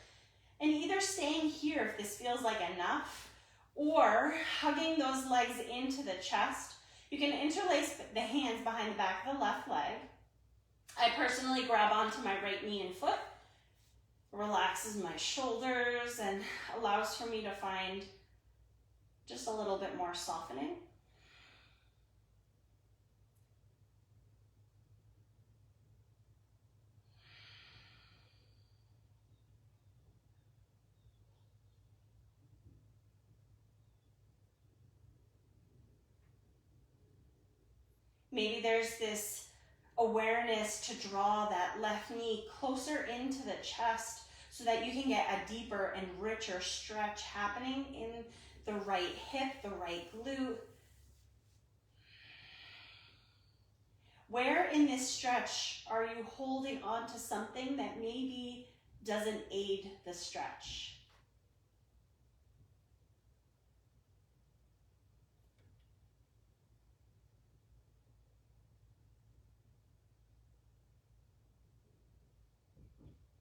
and either staying here if this feels like enough, or hugging those legs into the chest. You can interlace the hands behind the back of the left leg. I personally grab onto my right knee and foot, relaxes my shoulders and allows for me to find just a little bit more softening. Maybe there's this awareness to draw that left knee closer into the chest so that you can get a deeper and richer stretch happening in the right hip, the right glute. Where in this stretch are you holding on to something that maybe doesn't aid the stretch?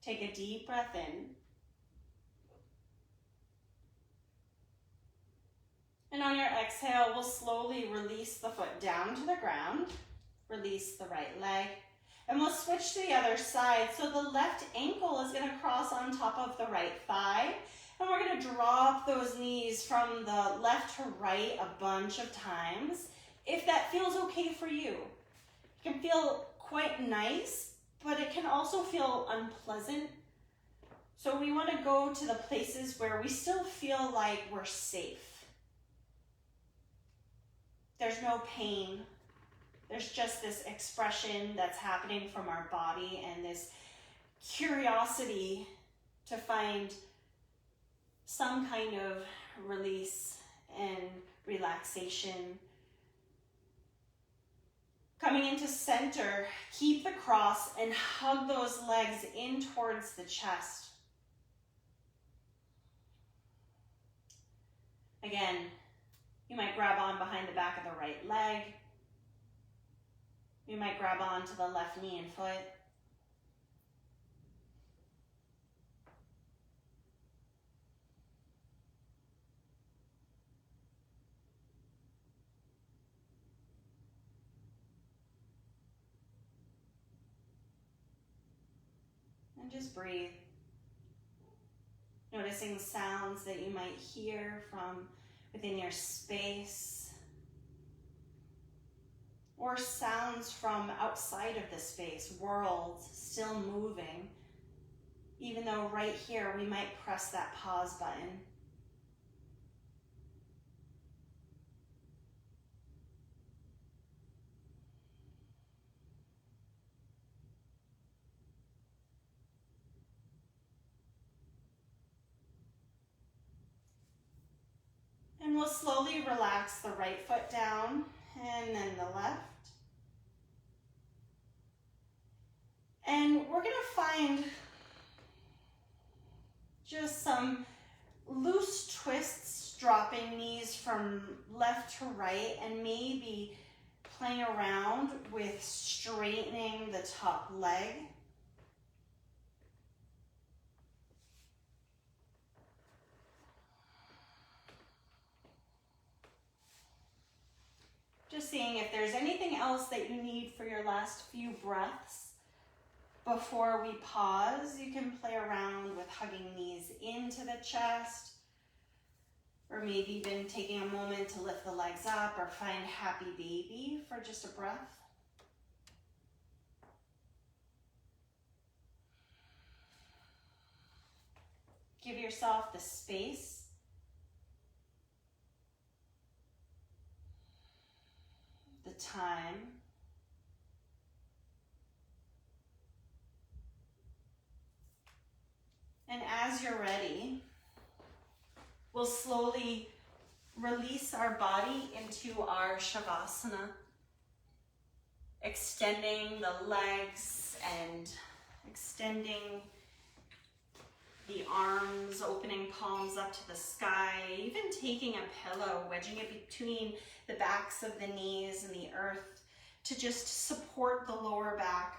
Take a deep breath in. And on your exhale, we'll slowly release the foot down to the ground. Release the right leg. And we'll switch to the other side. So the left ankle is going to cross on top of the right thigh. And we're going to drop those knees from the left to right a bunch of times. If that feels okay for you. It can feel quite nice, but it can also feel unpleasant. So we want to go to the places where we still feel like we're safe. There's no pain. There's just this expression that's happening from our body and this curiosity to find some kind of release and relaxation. Coming into center, keep the cross and hug those legs in towards the chest. Again, you might grab on behind the back of the right leg. You might grab on to the left knee and foot. And just breathe. Noticing sounds that you might hear from within your space, or sounds from outside of the space, worlds still moving, even though right here we might press that pause button. And we'll slowly relax the right foot down and then the left. And we're going to find just some loose twists, dropping knees from left to right, and maybe playing around with straightening the top leg. Just seeing if there's anything else that you need for your last few breaths. Before we pause, you can play around with hugging knees into the chest, or maybe even taking a moment to lift the legs up or find happy baby for just a breath. Give yourself the space the time, and as you're ready, we'll slowly release our body into our Shavasana, extending the legs and extending the arms, opening palms up to the sky, even taking a pillow, wedging it between the backs of the knees and the earth to just support the lower back.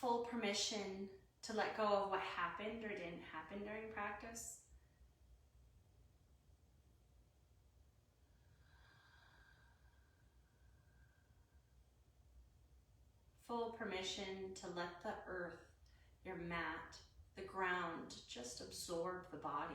Full permission to let go of what happened or didn't happen during practice. Full permission to let the earth, your mat, the ground, just absorb the body.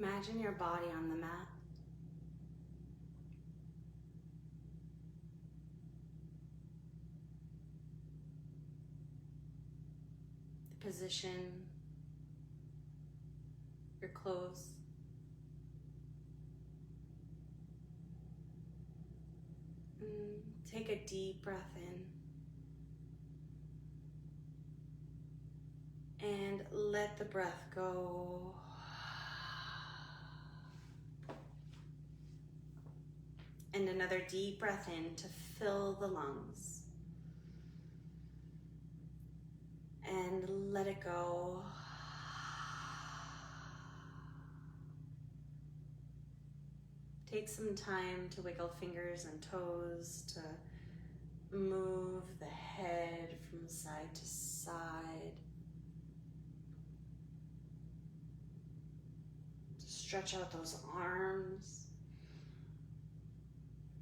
Imagine your body on the mat. The position, your clothes. Take a deep breath in and let the breath go. And another deep breath in to fill the lungs. And let it go. Take some time to wiggle fingers and toes, to move the head from side to side. To stretch out those arms.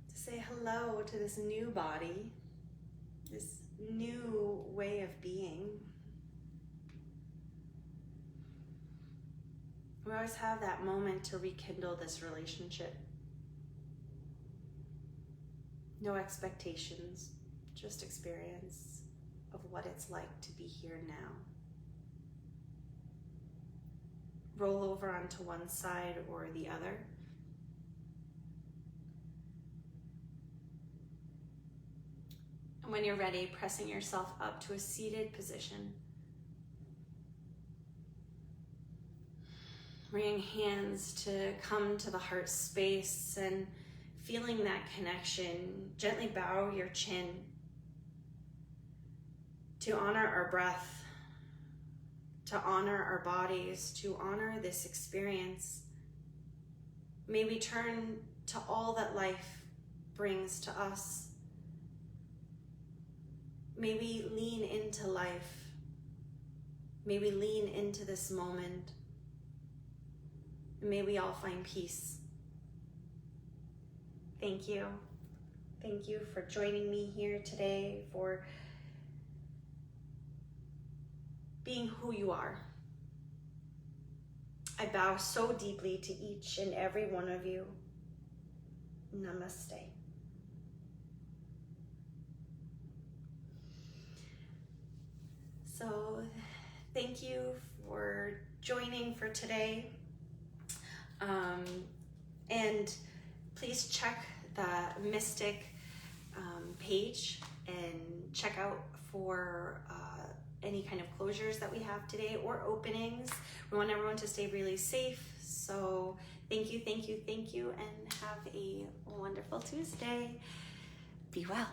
To say hello to this new body, this new way of being. We always have that moment to rekindle this relationship. No expectations, just experience of what it's like to be here now. Roll over onto one side or the other. And when you're ready, pressing yourself up to a seated position. Bringing hands to come to the heart space and feeling that connection. Gently bow your chin to honor our breath, to honor our bodies, to honor this experience. May we turn to all that life brings to us. May we lean into life. May we lean into this moment. And may we all find peace. Thank you. Thank you for joining me here today, for being who you are. I bow so deeply to each and every one of you. Namaste. So, thank you for joining for today. And please check the Mystic page and check out for any kind of closures that we have today or openings. We want everyone to stay really safe. So thank you, and have a wonderful Tuesday. Be well.